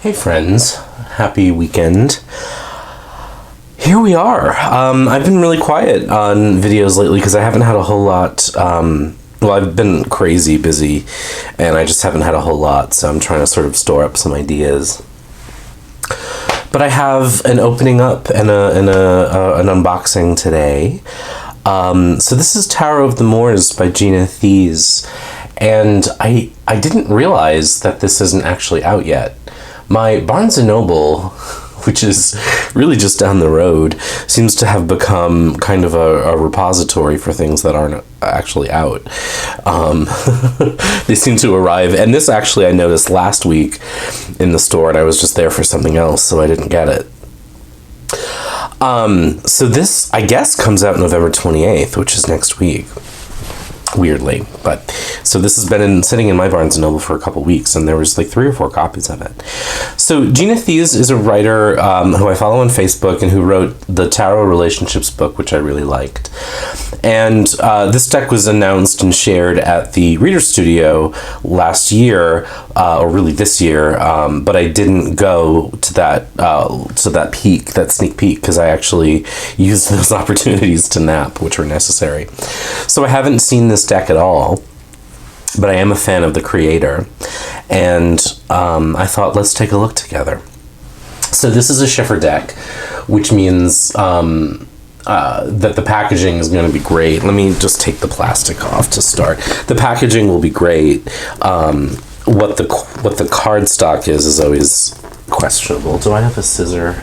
Hey friends, happy weekend. Here we are. I've been really quiet on videos lately because I haven't had a whole lot. I've been crazy busy and I just haven't had a whole lot, so I'm trying to sort of store up some ideas. But I have an opening up and an unboxing today. So this is Tarot of the Moors by Gina Thies, and I didn't realize that this isn't actually out yet. My Barnes & Noble, which is really just down the road, seems to have become kind of a repository for things that aren't actually out. They seem to arrive, and this actually I noticed last week in the store, and I was just there for something else, so I didn't get it. So this, I guess, comes out November 28th, which is next week. Weirdly, but so this has been sitting in my Barnes & Noble for a couple weeks, and there was like 3 or 4 copies of it. So Gina Thies is a writer who I follow on Facebook and who wrote the Tarot Relationships book, which I really liked. And this deck was announced and shared at the Reader Studio last year, or really this year, but I didn't go to that sneak peek, because I actually used those opportunities to nap, which were necessary. So I haven't seen this deck at all, but I am a fan of the creator, and I thought, let's take a look together. So this is a Schiffer deck, which means that the packaging is going to be great. Let me just take the plastic off to start. The packaging will be great. What the cardstock is always questionable. Do I have a scissor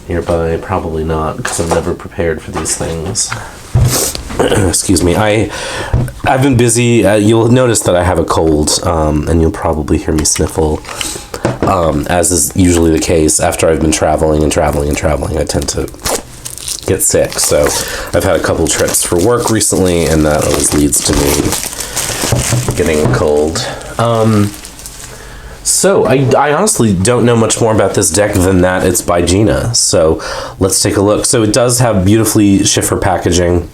nearby? Probably not, because I'm never prepared for these things. Excuse me. I've been busy. You'll notice that I have a cold, and you'll probably hear me sniffle, as is usually the case. After I've been traveling, I tend to get sick. So I've had a couple trips for work recently, and that always leads to me getting a cold. So I honestly don't know much more about this deck than that it's by Gina. So let's take a look. So it does have beautifully Schiffer packaging.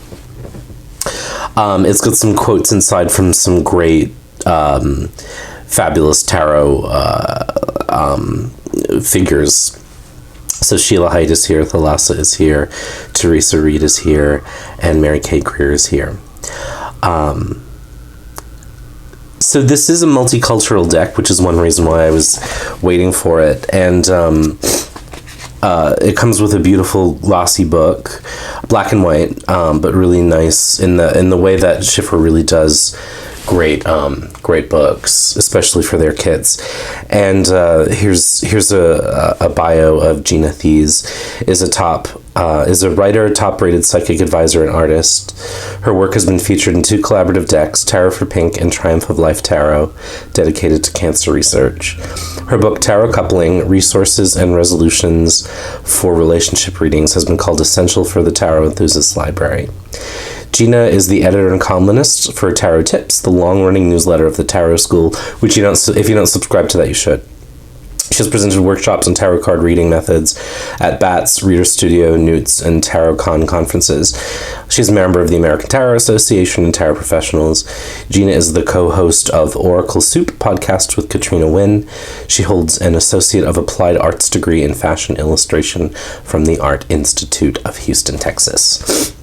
It's got some quotes inside from some great, fabulous tarot figures. So Sheila Haidt is here, Thalassa is here, Teresa Reed is here, and Mary Kay Greer is here. So this is a multicultural deck, which is one reason why I was waiting for it. And it comes with a beautiful glossy book, black and white, but really nice in the way that Schiffer really does great books, especially for their kids. And here's a bio of Gina Thies. Is a writer, top-rated psychic advisor, and artist. Her work has been featured in 2 collaborative decks, Tarot for Pink and Triumph of Life Tarot, dedicated to cancer research. Her book, Tarot Coupling, Resources and Resolutions for Relationship Readings, has been called essential for the Tarot Enthusiast Library. Gina is the editor and columnist for Tarot Tips, the long-running newsletter of the Tarot School, which if you don't subscribe to that, you should. She has presented workshops on tarot card reading methods at BATS, Reader Studio, Newts, and TarotCon conferences. She's a member of the American Tarot Association and Tarot Professionals. Gina is the co-host of Oracle Soup podcast with Katrina Wynn. She holds an Associate of Applied Arts degree in Fashion Illustration from the Art Institute of Houston, Texas.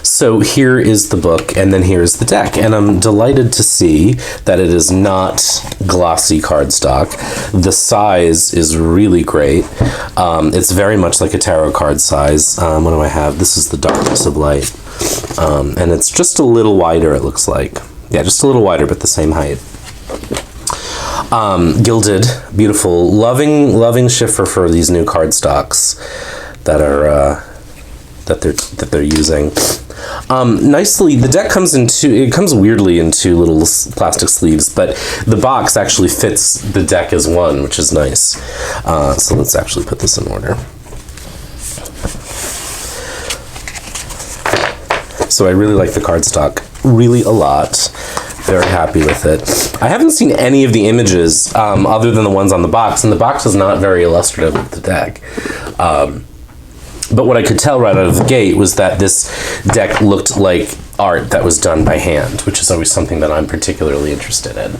So here is the book, and then here's the deck, and I'm delighted to see that it is not glossy cardstock. The size is really great. It's very much like a tarot card size. What do I have? This is the Darkness of Light, and it's just a little wider, it looks like. Yeah, just a little wider, but the same height. Gilded, beautiful, loving Schiffer for these new cardstocks that are that they're using. Nicely, the deck comes weirdly in 2 little plastic sleeves, but the box actually fits the deck as one, which is nice. So let's actually put this in order. So I really like the cardstock, really a lot. Very happy with it. I haven't seen any of the images other than the ones on the box, and the box is not very illustrative of the deck. But what I could tell right out of the gate was that this deck looked like art that was done by hand, which is always something that I'm particularly interested in.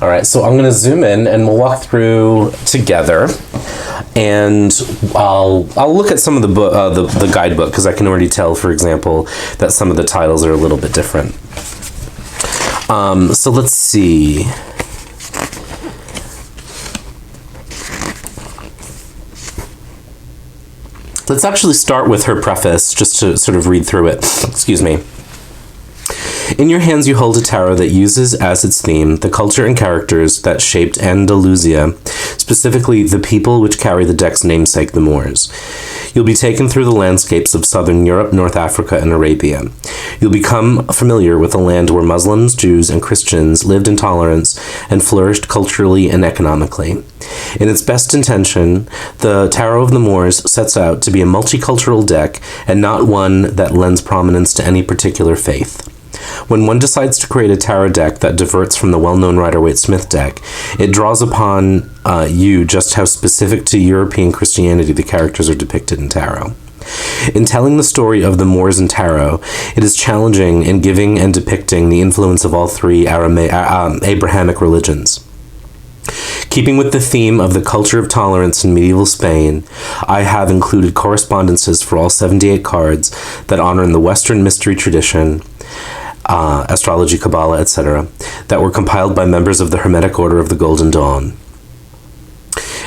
All right, so I'm going to zoom in and we'll walk through together, and I'll look at some of the guidebook, because I can already tell, for example, that some of the titles are a little bit different. So let's see. Let's actually start with her preface, just to sort of read through it. Excuse me. In your hands you hold a tarot that uses as its theme the culture and characters that shaped Andalusia, specifically the people which carry the deck's namesake, the Moors. You'll be taken through the landscapes of southern Europe, North Africa, and Arabia. You'll become familiar with a land where Muslims, Jews, and Christians lived in tolerance and flourished culturally and economically. In its best intention, the Tarot of the Moors sets out to be a multicultural deck and not one that lends prominence to any particular faith. When one decides to create a tarot deck that diverts from the well-known Rider-Waite-Smith deck, it draws upon you just how specific to European Christianity the characters are depicted in tarot. In telling the story of the Moors in tarot, it is challenging in giving and depicting the influence of all three Abrahamic religions. Keeping with the theme of the culture of tolerance in medieval Spain, I have included correspondences for all 78 cards that honor in the Western mystery tradition, astrology, Kabbalah, etc., that were compiled by members of the Hermetic Order of the Golden Dawn.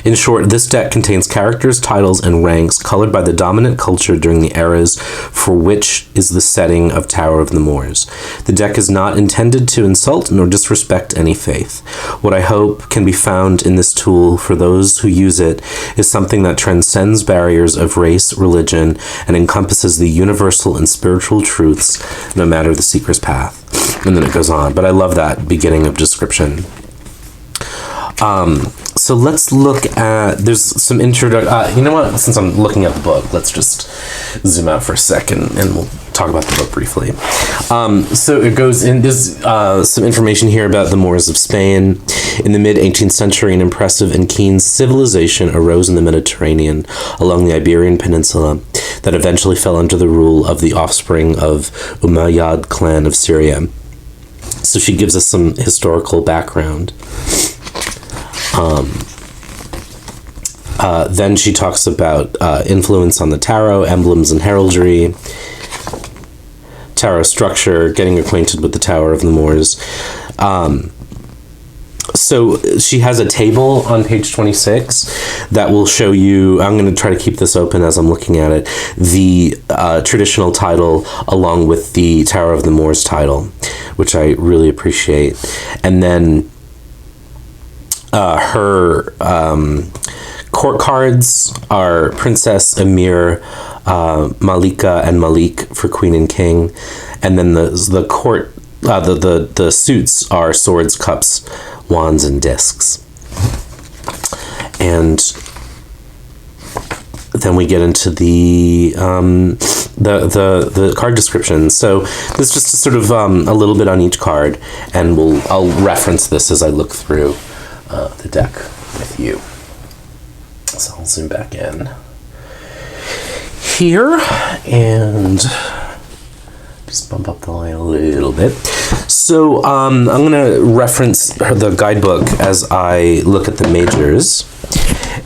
In short, this deck contains characters, titles, and ranks colored by the dominant culture during the eras for which is the setting of Tower of the Moors. The deck is not intended to insult nor disrespect any faith. What I hope can be found in this tool for those who use it is something that transcends barriers of race, religion, and encompasses the universal and spiritual truths, no matter the seeker's path. And then it goes on, but I love that beginning of description. So let's look at, there's some you know what, since I'm looking at the book, let's just zoom out for a second and we'll talk about the book briefly. So it goes in, there's some information here about the Moors of Spain. In the mid-18th century, an impressive and keen civilization arose in the Mediterranean along the Iberian Peninsula that eventually fell under the rule of the offspring of Umayyad clan of Syria. So she gives us some historical background. Then she talks about influence on the tarot, emblems and heraldry, tarot structure, getting acquainted with the Tower of the Moors. So she has a table on page 26 that will show you, I'm going to try to keep this open as I'm looking at it, the traditional title along with the Tower of the Moors title, which I really appreciate. And then her court cards are Princess, Emir, Malika, and Malik for Queen and King, and then the court the suits are swords, cups, wands, and discs. And then we get into the card description. So this is just sort of a little bit on each card, and I'll reference this as I look through the deck with you. So I'll zoom back in here and just bump up the line a little bit. So I'm going to reference the guidebook as I look at the majors.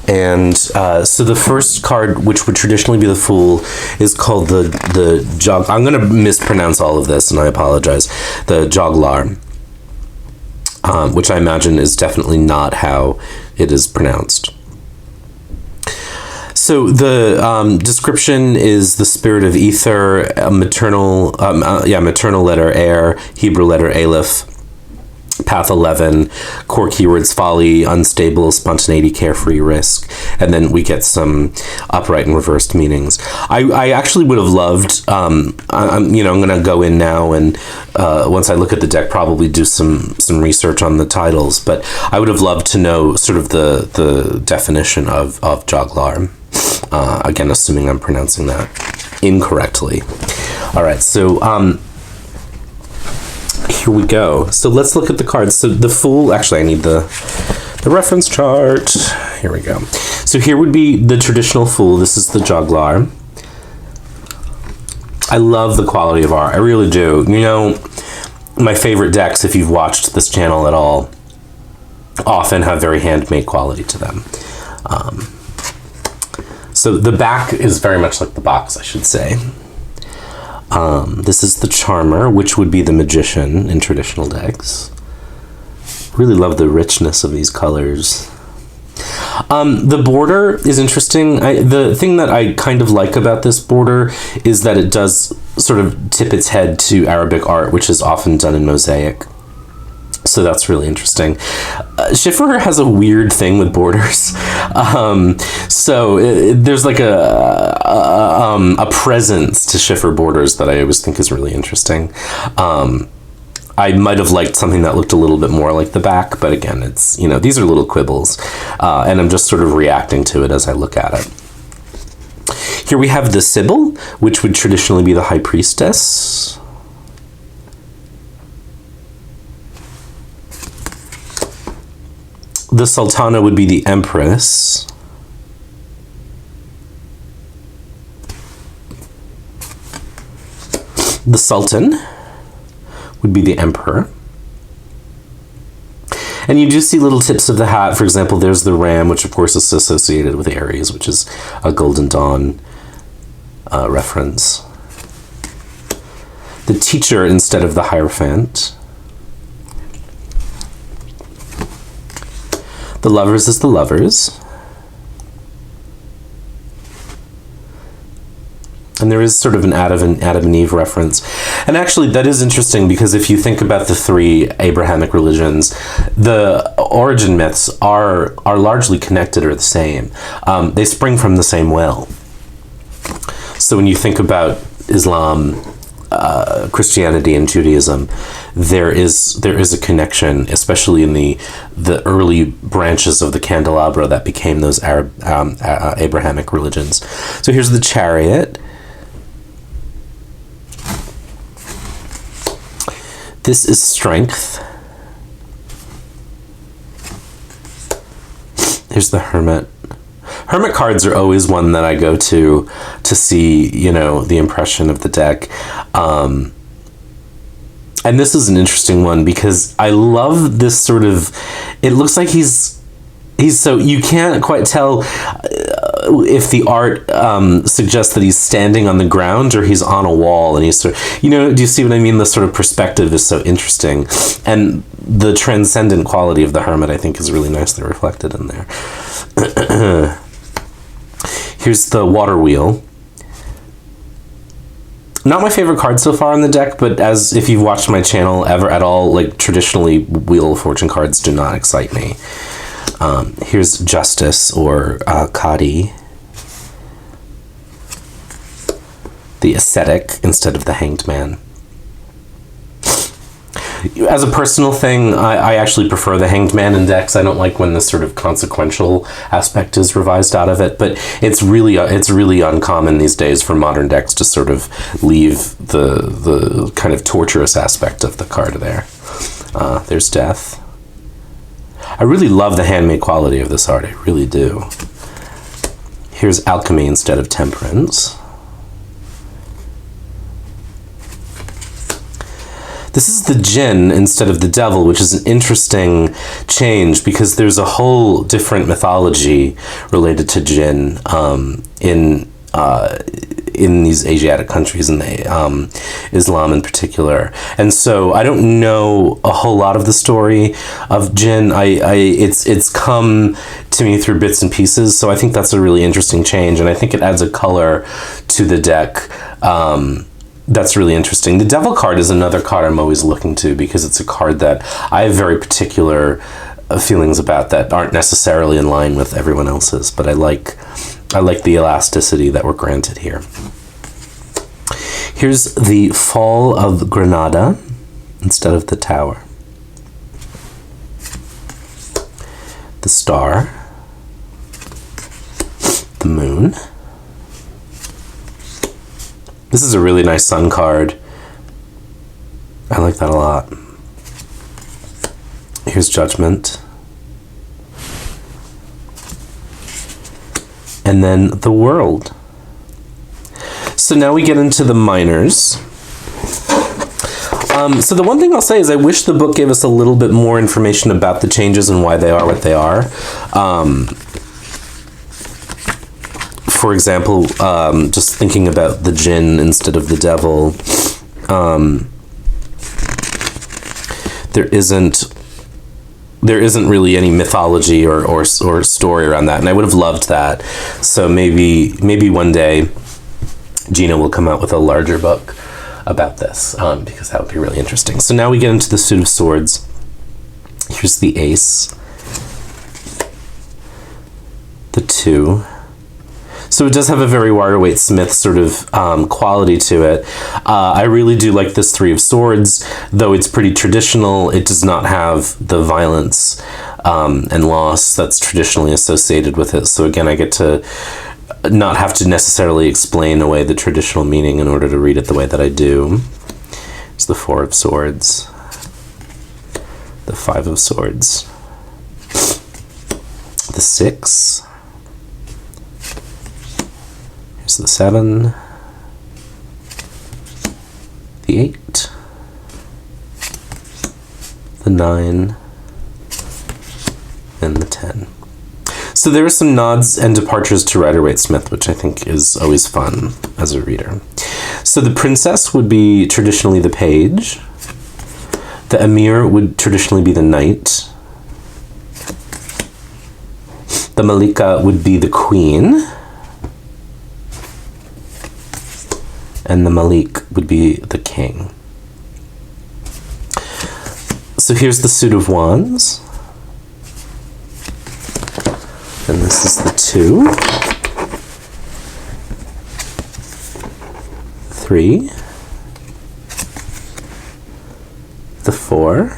And so the first card, which would traditionally be the Fool, is called the Jog. I'm going to mispronounce all of this, and I apologize. The Joglar, which I imagine is definitely not how it is pronounced. So the description is the spirit of ether, maternal letter air, Hebrew letter aleph, path 11, core keywords folly, unstable, spontaneity, carefree, risk, and then we get some upright and reversed meanings. I actually would have loved, I'm going to go in now and once I look at the deck, probably do some research on the titles, but I would have loved to know sort of the definition of joglar. Again, assuming I'm pronouncing that incorrectly. All right, so here we go. So let's look at the cards. So the Fool, actually I need the reference chart. Here we go. So here would be the traditional Fool. This is the Joglar. I love the quality of art. I really do. You know, my favorite decks, if you've watched this channel at all, often have very handmade quality to them. So the back is very much like the box, I should say. This is the Charmer, which would be the Magician in traditional decks. Really love the richness of these colors. The border is interesting. The thing that I kind of like about this border is that it does sort of tip its head to Arabic art, which is often done in mosaic. So that's really interesting. Schiffer has a weird thing with borders. There's like a presence to Schiffer borders that I always think is really interesting. I might have liked something that looked a little bit more like the back, but again, it's, these are little quibbles, and I'm just sort of reacting to it as I look at it. Here we have the Sibyl, which would traditionally be the High Priestess. The Sultana would be the Empress. The Sultan would be the Emperor. And you do see little tips of the hat. For example, there's the Ram, which of course is associated with Aries, which is a Golden Dawn reference. The Teacher instead of the Hierophant. The Lovers is the Lovers. And there is sort of an Adam and Eve reference. And actually, that is interesting because if you think about the three Abrahamic religions, the origin myths are largely connected or the same. They spring from the same well. So when you think about Islam, Christianity, and Judaism, there is a connection, especially in the early branches of the candelabra that became those Abrahamic religions. So here's the Chariot. This is Strength. Here's the Hermit. Hermit cards are always one that I go to see, the impression of the deck. And this is an interesting one because I love this sort of, it looks like he's so, you can't quite tell if the art suggests that he's standing on the ground or he's on a wall, and he's sort of, do you see what I mean? The sort of perspective is so interesting, and the transcendent quality of the Hermit I think is really nicely reflected in there. Here's the Water Wheel. Not my favorite card so far on the deck, but as if you've watched my channel ever at all, like traditionally Wheel of Fortune cards do not excite me. Here's Justice, or Kadi. The Ascetic instead of the Hanged Man. As a personal thing, I actually prefer the Hanged Man in decks. I don't like when this sort of consequential aspect is revised out of it, but it's really uncommon these days for modern decks to sort of leave the kind of torturous aspect of the card there. There's Death. I really love the handmade quality of this art. I really do. Here's Alchemy instead of Temperance. This is the Jinn instead of the Devil, which is an interesting change because there's a whole different mythology related to Jinn in these Asiatic countries, and Islam in particular. And so I don't know a whole lot of the story of Jinn. It's come to me through bits and pieces, so I think that's a really interesting change, and I think it adds a color to the deck that's really interesting. The Devil card is another card I'm always looking to because it's a card that I have very particular feelings about that aren't necessarily in line with everyone else's, but I like the elasticity that we're granted here. Here's the Fall of Granada instead of the Tower. The Star. The Moon. This is a really nice sun card. I like that a lot. Here's Judgment. And then the World. So now we get into the minors. So the one thing I'll say is I wish the book gave us a little bit more information about the changes and why they are what they are. For example, just thinking about the jinn instead of the devil, there isn't really any mythology or story around that, and I would have loved that. So maybe one day Gina will come out with a larger book about this, because that would be really interesting. So now we get into the suit of swords. Here's the ace, the 2. So it does have a very Water-Waite Smith sort of quality to it. I really do like this 3 of swords, though it's pretty traditional. It does not have the violence and loss that's traditionally associated with it. So again, I get to not have to necessarily explain away the traditional meaning in order to read it the way that I do. It's the 4 of swords, the 5 of swords, the 6. Here's the 7, the 8, the 9, and the 10. So there are some nods and departures to Rider-Waite Smith, which I think is always fun as a reader. So the princess would be traditionally the page. The emir would traditionally be the knight. The malika would be the queen. And the malik would be the king. So here's the suit of wands. And this is the 2, 3, the 4,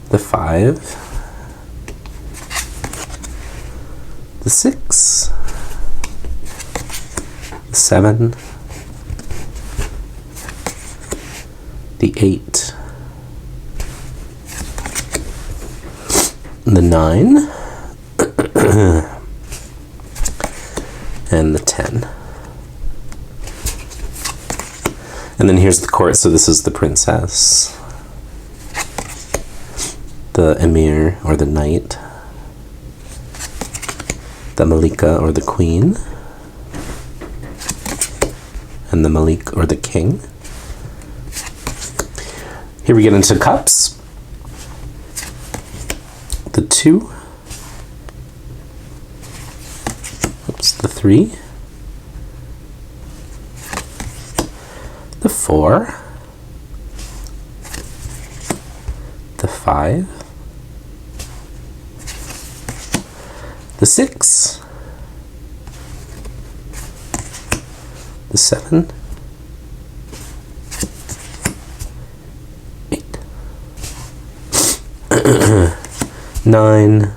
the 5, the 6, the 7, the 8, the 9, and the 10. And then here's the court, so this is the princess, the emir or the knight, the malika or the queen, and the malik or the king. Here we get into cups. The 2, the 3, the 4, the 5, the 6, the 7, 8, 9,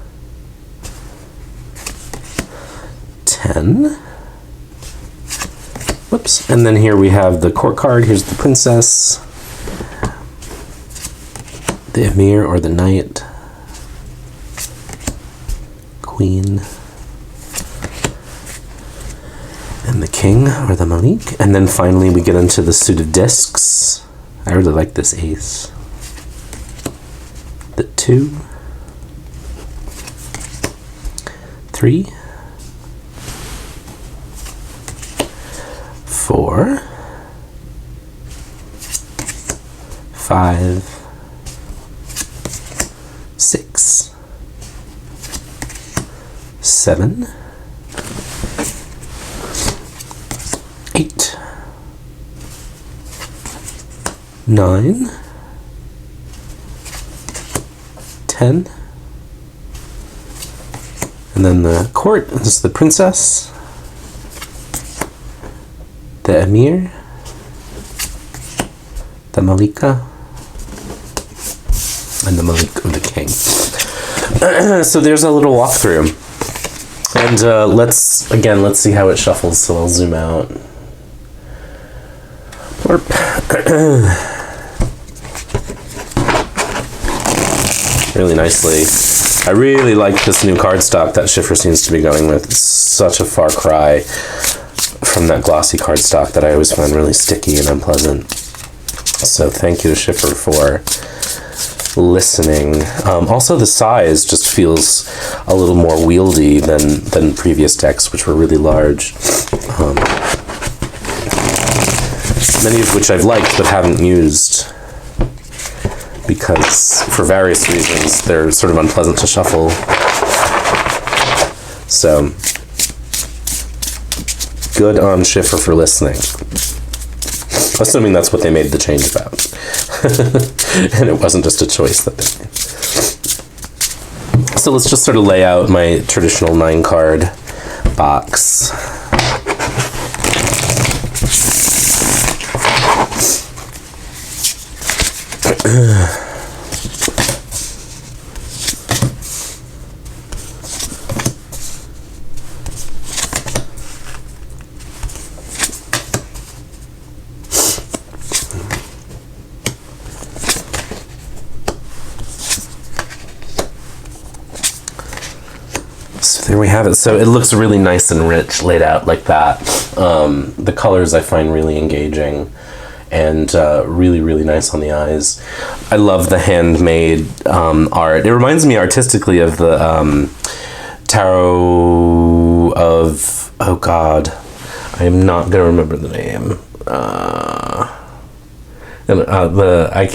10. Whoops. And then here we have the court card. Here's the princess, the emir or the knight, queen, and the king or the malik. And then finally we get into the suit of discs. I really like this ace. The 2, 3, 4, 5, 6, 7, 8, 9, 10, and then the court is the princess, the emir, the malika, and the malik of the king. So there's a little walkthrough, and let's see how it shuffles. So I'll zoom out. Really nicely. I really like this new cardstock that Schiffer seems to be going with. It's such a far cry from that glossy cardstock that I always find really sticky and unpleasant. So thank you to Schiffer for listening. Also, the size just feels a little more wieldy than previous decks, which were really large. Many of which I've liked but haven't used because, for various reasons, they're sort of unpleasant to shuffle. So, good on Schiffer for listening. Assuming that's what they made the change about. And it wasn't just a choice that they made. So let's just sort of lay out my traditional 9-card box. So there we have it. So it looks really nice and rich laid out like that. The colors I find really engaging and really, really nice on the eyes. I love the handmade art. It reminds me artistically of the tarot of, oh God, I am not going to remember the name. I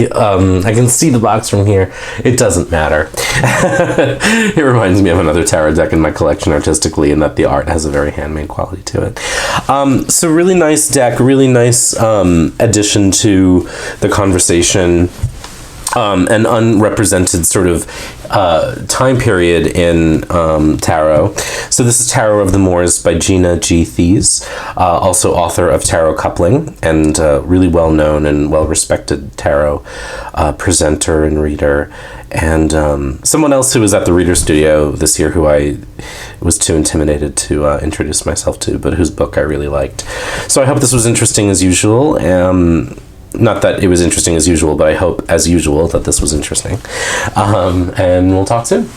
can see the box from here. It doesn't matter. It reminds me of another tarot deck in my collection artistically, and that the art has a very handmade quality to it. So really nice deck, really nice addition to the conversation. An unrepresented sort of time period in tarot. So this is Tarot of the Moors by Gina Thies, also author of Tarot Coupling, and really well-known and well-respected tarot presenter and reader. And someone else who was at the Reader Studio this year who I was too intimidated to introduce myself to, but whose book I really liked. So I hope this was interesting as usual. Not that it was interesting as usual, but I hope, as usual, that this was interesting. And we'll talk soon.